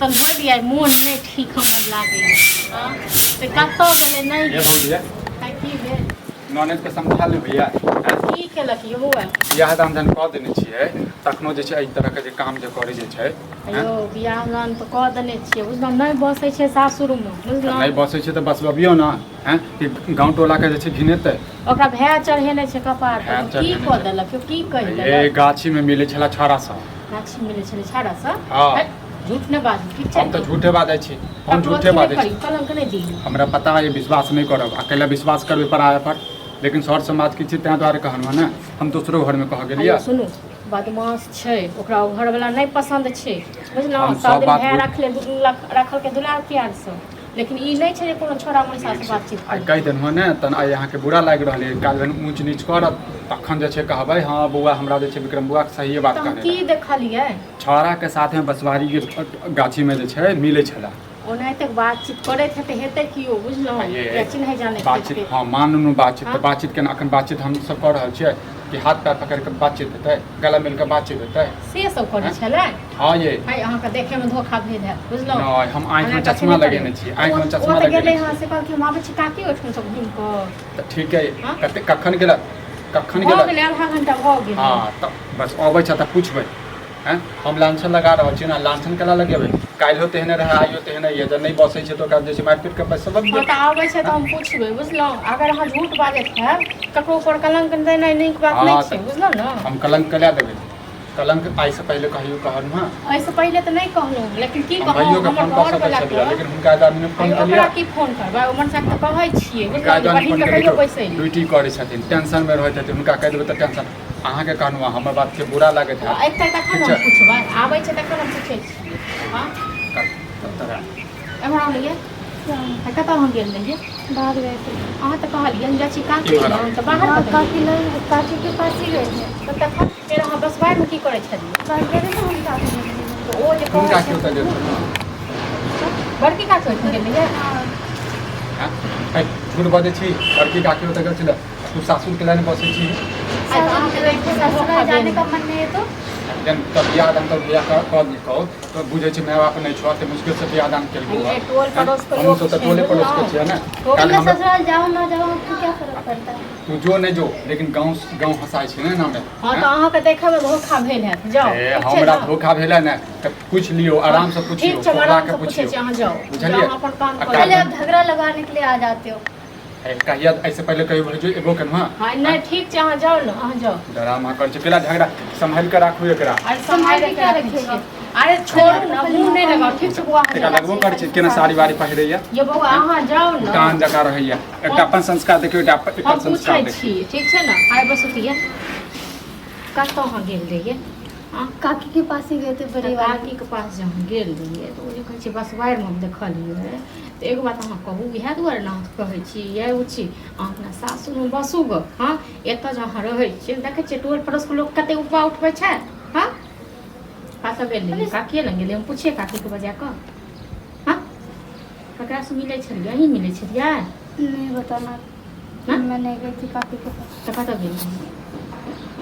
बर्तन धो दिया मोन नहीं ठीक हमर लागे हां से कतो गेले नहीं ये भौजी की भेल नॉनेज के समझा ले भैया की केलक यो हुआ बियाह दान जन कह देने छियै तखनो जे छै एहि तरह के जे काम जे करे जे छै अयो बियाह दान तो कह देने छियै बुझलौ नहीं बसै छै सासुर में बुझलौ नहीं बसै छै त बसबियो ना हैं कि गांव टोला के जे छै घिनेतै ओकरा भै चढ़ेने छै कपार पर की कह देलक की कह देलक ए गाछी में मिले छला छाड़ा सा गाछी मिले छले छाड़ा सा हां झूठ ने बात ठीक छै हम तो झूठे बाजै छी हम झूठे बाजै छी कलंक नहीं दी हमरा पता है विश्वास नहीं करब अकेला विश्वास करबे पर आए पर लेकिन सर समाज की तैं द्वारे कहलहुँ ने हम दोसरो घर में कह गेलियै सुनू बदमाश छै ओकरा घर वाला नहीं पसंद छै बुझलौ हम सब सब बात दिन रखले रखल के दुलार प्यार से लेकिन ई नहीं छै जे कोनो छोरा मनीषा से बातचीत आई कहि देलहुँ ने तहन आई अहाँके बुरा लागि रहल है काल्हि भेन ऊँच नीच करत तखन जे छै कहबै हाँ बौआ हमरा जे छै विक्रम बौआ सही बात कहने की देखलियै छौड़ा के साथ में बसवारी के गाछी में जे छै मिलै छला ओनाहिते बातचीत करैत हेतै कियो बुझलौ या चिन्है जाने बातचीत हाँ मानू बातचीत तो बातचीत केना अखन बातचीत हम सब कर रहल छियै कि हाथ पैर पकड़ के बातचीत हेतै गला मिल के बातचीत हेतै से सब करै छलै हाँ ये हाय अहाँ के देखे में धोखा भेल है बुझलौ नहीं हम आँख में चश्मा लगेने छी आँख में चश्मा लगेने लगेने हां से कहल कि हम आबै छी काकी ओठन सब घूम क त ठीक है कते कखन गेला भऽ गेलै आधा घंटा भऽ गेलै हाँ त बस अबै छ त पूछबै हैं हम लांछन लगा रहल छी ना लांछन केला लगेबै काल्हियो तेहने रहे आइयो तेहने ये जब नहीं बसै छै तो ओकरा जे छै मारि पीट के पैसा सब त आबै छै त हम पूछबै बुझलौ अगर अहाँ झूठ बाजैत है ककरो पर कलंक देनाइ नीक बात नहीं छै बुझलौ न हम कलंक कला देबै कलंक आई से पहले कहियो कहन हां आई से पहले त नहीं कहलौ लेकिन की कहौ भइयो के फोन कर सकैत छै लेकिन हुनका आदमी ने फोन कर लिया की फोन करबै ओ मन से त कहै छियै बुझलौ बहिन के कहियो पैसे ड्यूटी करै छथिन टेंशन में रहैत छथिन हुनका कह देबै त टेंशन अहाँ के कहनु हमर बात के बुरा लागत है एकटा तखन हम पूछबै आबै छै तखन हम पूछै छी हां एमरा लिये कतऽ हम गेल रहिए बाहर गए थे अहाँ तो कहलिए हम जाची काकी तो बाहर काकी के पास ही गए थे तो तखन फेर अहाँ बस बाहर में की करे छलिए बस गए थे हम काकी तो ओ जे कोन काकी होता जे बड़की काकी होता गेल रहिए हां आई झूठ बाजै छी बड़की काकी होता गेल छला तू सासुर के लाइन बसै छी अहाँ के ससुराल जाने का मन नहीं है तो जन तब बियाह दान तो बियाह कर दिखो तो बुझे छी माय बाप नहीं छोड़ते मुश्किल से बियाह दान कर ये टोल पड़ोस के लोग तो टोले पड़ोस के छिया ना कल हम ससुराल जाओ ना जाओ तो क्या फर्क पड़ता है तू जो नहीं जो लेकिन गांव हंसाई छी ना में हां तो अहाँ के देखे में धोखा भेल है जाओ हमरा धोखा भेला ना त पूछ लियो आराम से पूछियो ठीक छै आराम से पूछियो अहाँ जाओ बुझलिए अपन काम करो पहले आप झगड़ा लगाने के लिए आ जाते हो कहिया ऐसे पहले कहियो भेजो एगो कनवा हां नहीं ठीक छै अहाँ जाओ ना अहाँ जाओ ड्रामा कर छै केला झगड़ा संभाल के राखू एकरा अरे संभाल के क्या रखिए अरे छोड़ ना मुंह नहीं लगाओ ठीक छै बुआ एकरा लगबो कर छै केना साड़ी वाड़ी पहिरैया ये बउआ अहाँ जाओ ना कान जका रहैया एकटा अपन संस्कार देखियो एकटा अपन संस्कार देखियो छी ठीक छै ना आइ बस उठिए कतौ अहाँ गेल रहिए काकी के पास ही गए थे परिवार काकी के पास जब गेल रहिए तो जे कहै छै बस बाहर में देखलिए तो एगो बात अहाँ कहू इएह दुआरे ना कहै छी ये उची अहाँ अपना सासुर में बसू ग हां एतऽ जहाँ रहै छी देखै छियै टोल पड़ोस के लोग कते उपा उठबै छै हां पासा गेल रहिए काकी लग गेलिए हम पूछिए काकी के बजा क हां ककरा से मिलै छलिए यहीं मिलै छलिए नहीं बताना मैं नहीं गई थी काकी के पास तो कतऽ गेल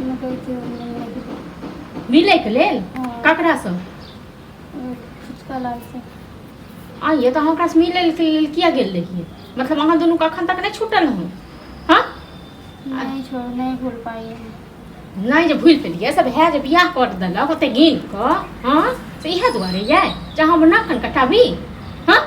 मैं गई थी मिलै के लेल ककरा से फुचका लाल से आइए तो हमरा से मिले किया गेल रहिए मतलब अहाँ दोनों का अखन तक नहीं छूटल हूँ हाँ नहीं भूल पाई नहीं जे भूल पेलिए सब है जे बियाह कर देलक ओते गिन क हाँ से इएह दुआरे ये जे हम नाखन कटाबी हाँ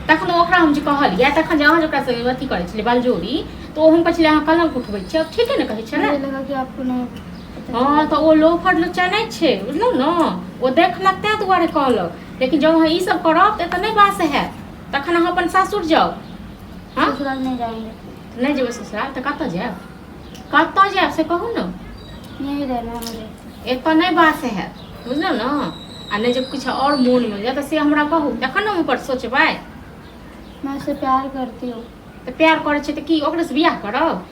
तखन ओकरा हम जे कहलिए तखन जे अहाँ ओकरा से अथी करै छलिए बलजोरी तो हम कहलिए अहाँ कलंक उठबै छियै ठीके ने कहै छलै लगा कि आपको नहीं हाँ तो वो लोफर लुच्चा नहीं छे बुझलौ ना वो देखलक तै दुआरे कहलक लेकिन जब अहाँ ई सब करब त नहीं बास है तखन अहाँ अपन सासुर जाओ हाँ ससुराल नहीं जाएंगे नहीं जेबै ससुराल तो कतऽ जाएब से कहू ना यहीं रहना है मुझे एतऽ नहीं बास है बुझलौ ना आ नहीं जब कुछ और मोन में जाए तो से हमरा कहू तखन हम ऊपर सोचबै मैं उससे प्यार करती हूँ तो प्यार करे छै तो की ओकरे से बियाह करब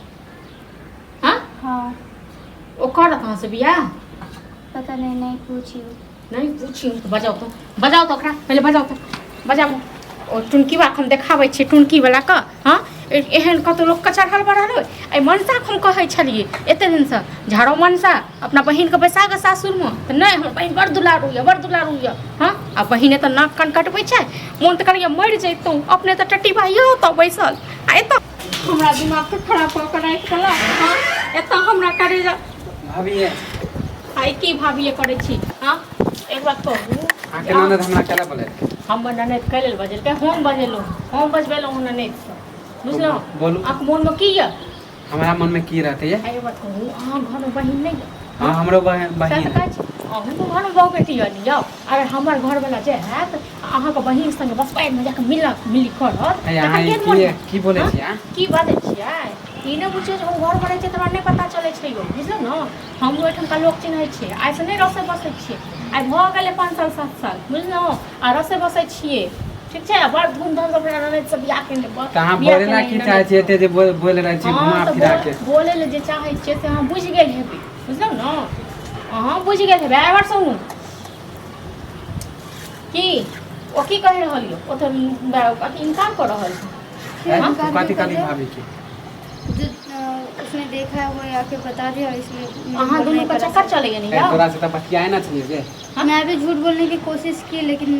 हाँ हाँ ओ करत अहाँ से बियाह पता नहीं पूछी नहीं पूछी तो बजाओ तो ओकरा पहले बजाओ तो बजाओ और टुनकी बा हम देखाबै छी टुनकी वाला का हाँ एहन कतौ लोग के चढ़ल बढ़ल हो आई मनसा हम कहै छलिए एते दिन से झाड़ो मनसा अपना बहिन के बैसा के सासुर में त नहीं हमर बहिन बड़ दुलारू या हां आ बहिने त नाक कान कटबै छै मोन त करिया मर जैतौ अपने त टट्टी भाइयो त बैसल आ एत हमरा दिमाग के खराब क के राख देला हां एत हमरा करे जा भाभी आई की भाभी करे छी हां एक बात कहू आके ननद हमरा केला बोले हम ननद कैले बजल के हम बजेलो हम बजबेलो ननद बुझलो बोलू आक मन में की है हमारा मन में की रहते है अरे बात कहू अहाँ घर में बहिन नहीं हां हमरो बहिन हम तो घर में बहु बेटी है जाओ अगर हमार घर वाला जे है त अहाँ के बहिन संगे बस पैर में जाके मिली करत की बोले छी हां की बात छियै ई न बुझे जे हम घर बनै छै तोरा नहीं पता चले छै यो बुझलो न हम ओठम का लोग चिन्है छै आइ से नहीं रसे बसै छियै आइ भ गेलै 5 साल 7 साल बुझलो आ रसे बसै छियै ठीक छै बड़ धूमधाम से अपना ननद सब बियाह केने कहां बोले ना की चाहे छी एते जे बोले रहै छी घुमा फिरा के बोले ले जे चाहे छियै से हम बुझ गेल हेबै बुझलो न अहाँ बुझ गेल हेबै एबार सुनू की ओ की कह रहल यो ओ त इनकार कर रहल है काटी भाभी की उसने देखा है वो आके बता दिया इसलिए अहाँ दोनों का चक्कर चलेगा नहीं यार तोरा से त बतियाए ना चाहिए जे मैं भी झूठ बोलने की कोशिश की लेकिन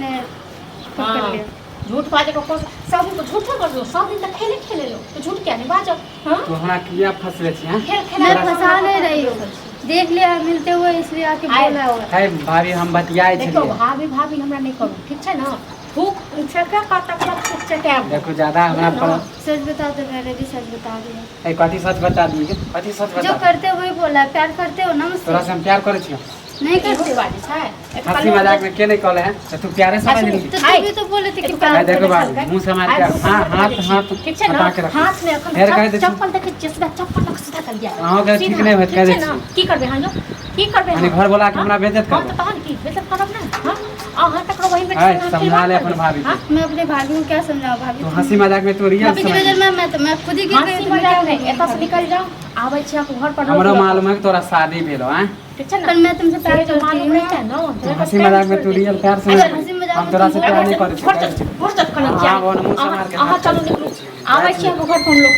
पकड़ लिया झूठ बाजे को सब तो झूठ कर दो सब दिन तक खेले लो तो झूठ क्या नहीं बाजो हां तो हमरा किया फसले छी हां मैं फंसा नहीं रही हूँ देख लिया मिलते हुए इसलिए आके बोला हुआ है भाभी हम बतियाए छी देखो भाभी हमरा नहीं करू ठीक है ना थूक छका काटा सब चटा देखो ज्यादा हमरा पर सच बता दो मैंने भी सच बता दिया ए कथि सच बता दिए कथि सच बता जो करते वही बोला प्यार करते हो ना मुझसे तोरा से हम प्यार करे छी नहीं करते बाजी है हंसी मजाक में के नहीं कहले है तो तू प्यारे समझ ली तो तू भी तो बोले थे कि है प्यार देखो भाभी मुंह से मार के हाथ ठीक है ना हटा के रख हाथ में अखन फेर कह दे चप्पल देखे जसदा चप्पल लग सीधा कर दिया अहाँ के ठीक नहीं होत कह दे छी की करबे हां जो की करबे यानी घर बोला के हमरा बेइज्जत हां कर तो तहन की बेइज्जत करब ना हां अहाँ तक वही में है संभाले अपन भाभी को मैं अपने भाभी को क्या समझाऊं भाभी तो हंसी मजाक में तो रियल भाभी की वजह में मैं तो मैं खुद ही की हंसी मजाक नहीं एता से निकल जाओ आबै छी आप घर पर हमरो मालूम है कि तोरा शादी भेलो हैं ठीक है ना पर मैं तुमसे प्यार तो करती मालूम हूँ रहता है ना तो हंसी मजाक में तू रियल प्यार समझ हंसी मजाक हम तोरा से प्यार नहीं करे छी फुर्सत करना हाँ, वो मुंह से मार के अहाँ हाथ चलो निकलो आबै छी हम घर पर हम लोग